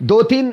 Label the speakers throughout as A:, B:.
A: 2-3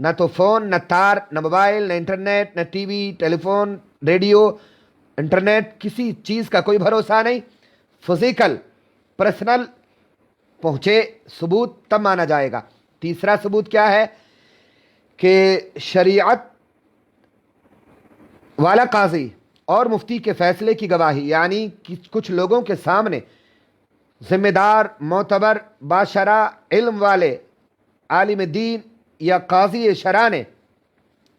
A: نہ تو فون، نہ تار، نہ موبائل، نہ انٹرنیٹ، نہ ٹی وی، ٹیلی فون، ریڈیو، انٹرنیٹ، کسی چیز کا کوئی بھروسہ نہیں. فزیکل، پرسنل پہنچے ثبوت تب مانا جائے گا. تیسرا ثبوت کیا ہے کہ شریعت والا قاضی اور مفتی کے فیصلے کی گواہی، یعنی کچھ لوگوں کے سامنے ذمہ دار، معتبر، باشرع، علم والے عالم دین یا قاضی شرع نے،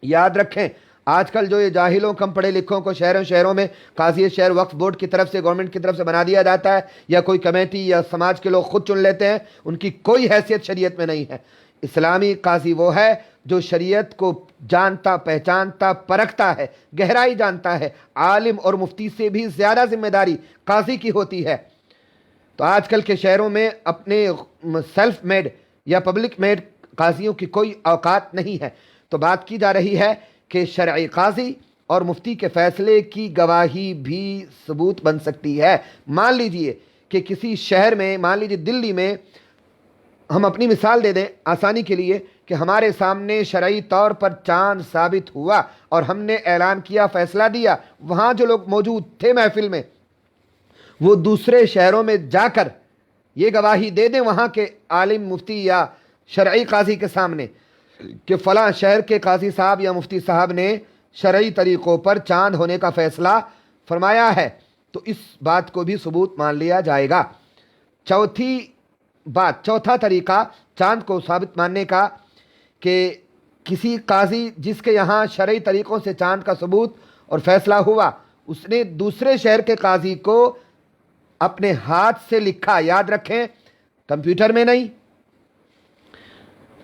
A: یاد رکھیں آج کل جو یہ جاہلوں کم پڑھے لکھوں کو شہروں میں قاضی شہر وقف بورڈ کی طرف سے، گورنمنٹ کی طرف سے بنا دیا جاتا ہے، یا کوئی کمیٹی یا سماج کے لوگ خود چن لیتے ہیں، ان کی کوئی حیثیت شریعت میں نہیں ہے. اسلامی قاضی وہ ہے جو شریعت کو جانتا، پہچانتا، پرکھتا ہے، گہرائی جانتا ہے. عالم اور مفتی سے بھی زیادہ ذمہ داری قاضی کی ہوتی ہے. تو آج کل کے شہروں میں اپنے سیلف میڈ یا پبلک میڈ قاضیوں کی کوئی اوقات نہیں ہے. تو بات کی جا رہی ہے کہ شرعی قاضی اور مفتی کے فیصلے کی گواہی بھی ثبوت بن سکتی ہے. مان لیجئے کہ کسی شہر میں، مان لیجئے دلی میں، ہم اپنی مثال دے دیں آسانی کے لیے کہ ہمارے سامنے شرعی طور پر چاند ثابت ہوا اور ہم نے اعلان کیا، فیصلہ دیا. وہاں جو لوگ موجود تھے محفل میں، وہ دوسرے شہروں میں جا کر یہ گواہی دے دیں وہاں کے عالم، مفتی یا شرعی قاضی کے سامنے کہ فلاں شہر کے قاضی صاحب یا مفتی صاحب نے شرعی طریقوں پر چاند ہونے کا فیصلہ فرمایا ہے، تو اس بات کو بھی ثبوت مان لیا جائے گا. چوتھا طریقہ چاند کو ثابت ماننے کا کہ کسی قاضی جس کے یہاں شرعی طریقوں سے چاند کا ثبوت اور فیصلہ ہوا، اس نے دوسرے شہر کے قاضی کو اپنے ہاتھ سے لکھا. یاد رکھیں کمپیوٹر میں نہیں،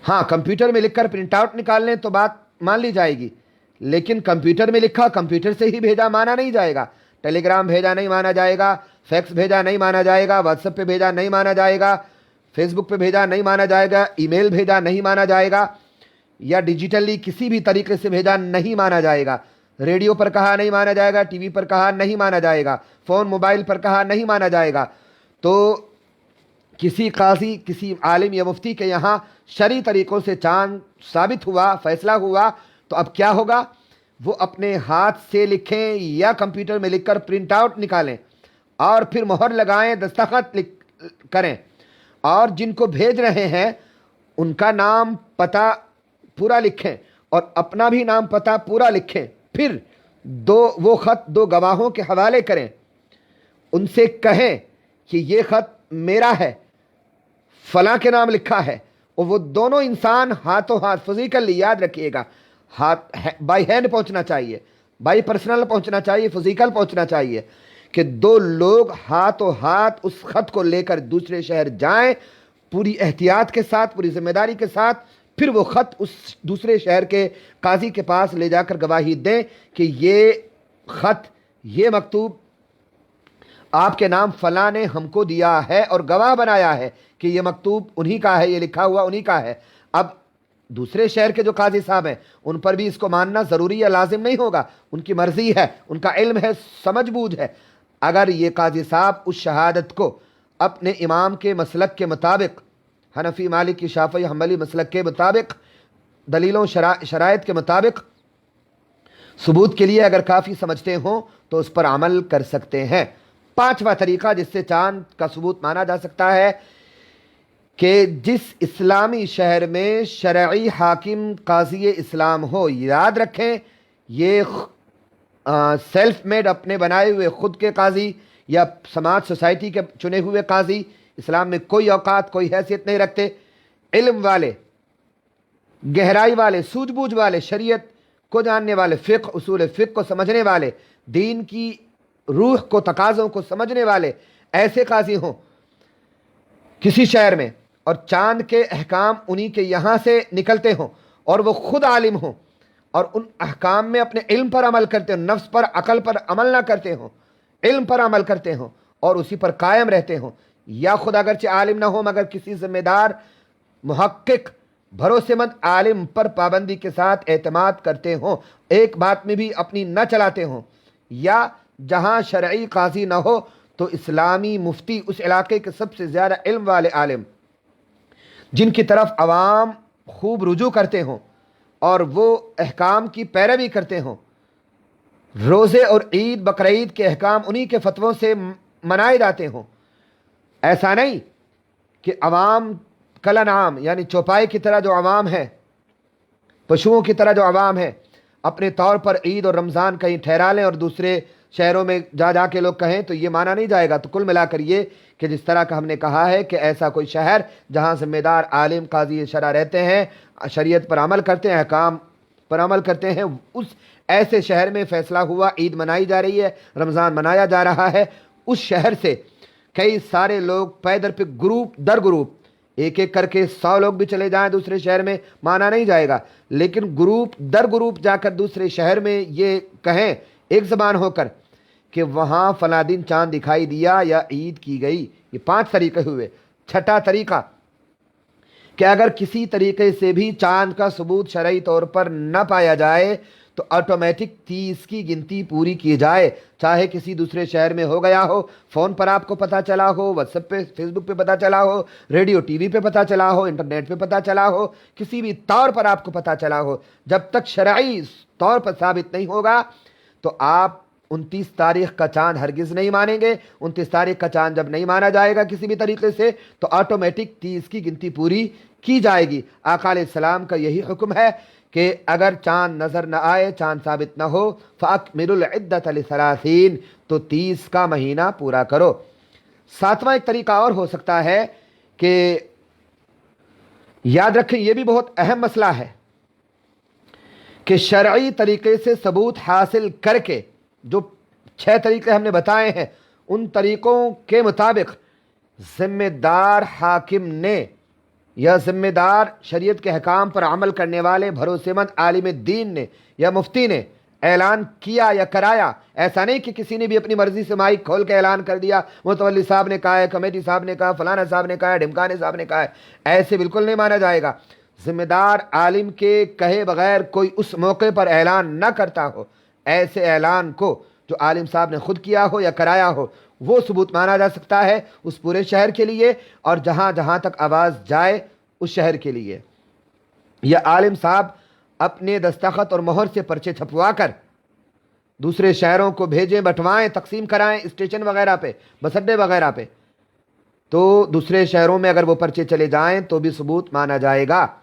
A: ہاں کمپیوٹر میں لکھ کر پرنٹ آؤٹ نکال لیں تو بات مان لی جائے گی، لیکن کمپیوٹر میں لکھا کمپیوٹر سے ہی بھیجا مانا نہیں جائے گا. ٹیلی گرام بھیجا نہیں مانا جائے گا، فیکس بھیجا نہیں مانا جائے گا، واٹس ایپ پہ بھیجا نہیں مانا جائے گا، فیس بک پہ بھیجا نہیں مانا جائے گا، ای میل بھیجا نہیں مانا جائے گا، یا ڈیجیٹلی کسی بھی طریقے سے بھیجا نہیں مانا جائے گا. ریڈیو پر کہا نہیں مانا جائے گا، ٹی وی پر کہا نہیں مانا جائے گا، فون موبائل پر کہا نہیں مانا جائے گا. تو کسی قاضی، کسی عالم یا مفتی کے یہاں شرعی طریقوں سے چاند ثابت ہوا، فیصلہ ہوا، تو اب کیا ہوگا؟ وہ اپنے ہاتھ سے لکھیں یا کمپیوٹر میں لکھ کر پرنٹ آؤٹ نکالیں اور پھر مہر لگائیں، دستخط کریں، اور جن کو بھیج رہے ہیں ان کا نام پتہ پورا لکھیں اور اپنا بھی نام پتہ پورا لکھیں. پھر وہ خط دو گواہوں کے حوالے کریں، ان سے کہیں کہ یہ خط میرا ہے، فلاں کے نام لکھا ہے، اور وہ دونوں انسان ہاتھوں ہاتھ، فزیکلی یاد رکھیے گا، بائی ہینڈ پہنچنا چاہیے، بائی پرسنل پہنچنا چاہیے، فزیکل پہنچنا چاہیے، کہ دو لوگ ہاتھوں ہاتھ اس خط کو لے کر دوسرے شہر جائیں پوری احتیاط کے ساتھ، پوری ذمہ داری کے ساتھ. پھر وہ خط اس دوسرے شہر کے قاضی کے پاس لے جا کر گواہی دیں کہ یہ خط، یہ مکتوب آپ کے نام فلاں نے ہم کو دیا ہے اور گواہ بنایا ہے کہ یہ مکتوب انہی کا ہے، یہ لکھا ہوا انہی کا ہے. اب دوسرے شہر کے جو قاضی صاحب ہیں ان پر بھی اس کو ماننا ضروری یا لازم نہیں ہوگا، ان کی مرضی ہے، ان کا علم ہے، سمجھ بوجھ ہے. اگر یہ قاضی صاحب اس شہادت کو اپنے امام کے مسلک کے مطابق، حنفی، مالکی، شافعی، حنبلی مسلک کے مطابق، دلیلوں شرائط کے مطابق ثبوت کے لیے اگر کافی سمجھتے ہوں تو اس پر عمل کر سکتے ہیں. پانچواں طریقہ جس سے چاند کا ثبوت مانا جا سکتا ہے کہ جس اسلامی شہر میں شرعی حاکم قاضی اسلام ہو. یاد رکھیں یہ سیلف میڈ، اپنے بنائے ہوئے خود کے قاضی یا سماج سوسائٹی کے چنے ہوئے قاضی اسلام میں کوئی اوقات، کوئی حیثیت نہیں رکھتے. علم والے، گہرائی والے، سوجھ بوجھ والے، شریعت کو جاننے والے، فقہ، اصول فقہ کو سمجھنے والے، دین کی روح کو، تقاضوں کو سمجھنے والے، ایسے قاضی ہوں کسی شہر میں، اور چاند کے احکام انہی کے یہاں سے نکلتے ہوں اور وہ خود عالم ہوں اور ان احکام میں اپنے علم پر عمل کرتے ہوں، نفس پر، عقل پر عمل نہ کرتے ہوں، علم پر عمل کرتے ہوں اور اسی پر قائم رہتے ہوں. یا خود اگرچہ عالم نہ ہو مگر کسی ذمہ دار، محقق، بھروسے مند عالم پر پابندی کے ساتھ اعتماد کرتے ہوں، ایک بات میں بھی اپنی نہ چلاتے ہوں. یا جہاں شرعی قاضی نہ ہو تو اسلامی مفتی، اس علاقے کے سب سے زیادہ علم والے عالم جن کی طرف عوام خوب رجوع کرتے ہوں، اور وہ احکام کی پیروی کرتے ہوں. روزے اور عید بقرعید کے احکام انہی کے فتووں سے منائے جاتے ہوں. ایسا نہیں کہ عوام کل انعام یعنی چوپائے کی طرح جو عوام ہے، پشوؤں کی طرح جو عوام ہے، اپنے طور پر عید اور رمضان کہیں ٹھہرا لیں اور دوسرے شہروں میں جا کے لوگ کہیں تو یہ مانا نہیں جائے گا. تو کل ملا کر یہ کہ جس طرح کا ہم نے کہا ہے کہ ایسا کوئی شہر جہاں ذمہ دار عالم قاضی شرع رہتے ہیں، شریعت پر عمل کرتے ہیں، احکام پر عمل کرتے ہیں، اس ایسے شہر میں فیصلہ ہوا عید منائی جا رہی ہے، رمضان منایا جا رہا ہے، اس شہر سے کئی سارے لوگ پیدل پہ گروپ در گروپ ایک ایک کر کے 100 لوگ بھی چلے جائیں دوسرے شہر میں مانا نہیں جائے گا. لیکن گروپ در گروپ جا کر دوسرے شہر میں یہ کہیں ایک زبان ہو کر کہ وہاں فلاں دن چاند دکھائی دیا یا عید کی گئی. یہ 5 طریقے ہوئے. چھٹا طریقہ کہ اگر کسی طریقے سے بھی چاند کا ثبوت شرعی طور پر نہ پایا جائے تو آٹومیٹک 30 کی گنتی پوری کی جائے، چاہے کسی دوسرے شہر میں ہو گیا ہو، فون پر آپ کو پتہ چلا ہو، واٹس ایپ پہ فیس بک پہ پتہ چلا ہو، ریڈیو ٹی وی پہ پتہ چلا ہو، انٹرنیٹ پہ پتہ چلا ہو، کسی بھی طور پر آپ کو پتہ چلا ہو، جب تک شرعی طور پر ثابت نہیں ہوگا تو آپ 29 تاریخ کا چاند ہرگز نہیں مانیں گے. 29 تاریخ کا چاند جب نہیں مانا جائے گا کسی بھی طریقے سے تو آٹومیٹک 30 کی گنتی پوری کی جائے گی. آقا علیہ السلام کا یہی حکم ہے کہ اگر چاند نظر نہ آئے، چاند ثابت نہ ہو، فَأَكْمِلُوا الْعِدَّةَ لِثَلَاثِينَ تو 30 کا مہینہ پورا کرو. 7واں ایک طریقہ اور ہو سکتا ہے کہ یاد رکھیں یہ بھی بہت اہم مسئلہ ہے کہ شرعی طریقے سے ثبوت حاصل کر کے جو 6 طریقے ہم نے بتائے ہیں ان طریقوں کے مطابق ذمہ دار حاکم نے یا ذمہ دار شریعت کے احکام پر عمل کرنے والے بھروسے مند عالم دین نے یا مفتی نے اعلان کیا یا کرایا. ایسا نہیں کہ کسی نے بھی اپنی مرضی سے مائک کھول کے اعلان کر دیا، متولی صاحب نے کہا ہے، کمیٹی صاحب نے کہا، فلانا صاحب نے کہا ہے، ڈھمکانے صاحب نے کہا ہے. ایسے بالکل نہیں مانا جائے گا. ذمہ دار عالم کے کہے بغیر کوئی اس موقع پر اعلان نہ کرتا ہو. ایسے اعلان کو جو عالم صاحب نے خود کیا ہو یا کرایا ہو وہ ثبوت مانا جا سکتا ہے اس پورے شہر کے لیے اور جہاں جہاں تک آواز جائے اس شہر کے لیے. یا عالم صاحب اپنے دستخط اور مہر سے پرچے چھپوا کر دوسرے شہروں کو بھیجیں، بٹوائیں، تقسیم کرائیں اسٹیشن وغیرہ پہ، بس اڈے وغیرہ پہ، تو دوسرے شہروں میں اگر وہ پرچے چلے جائیں تو بھی ثبوت مانا جائے گا.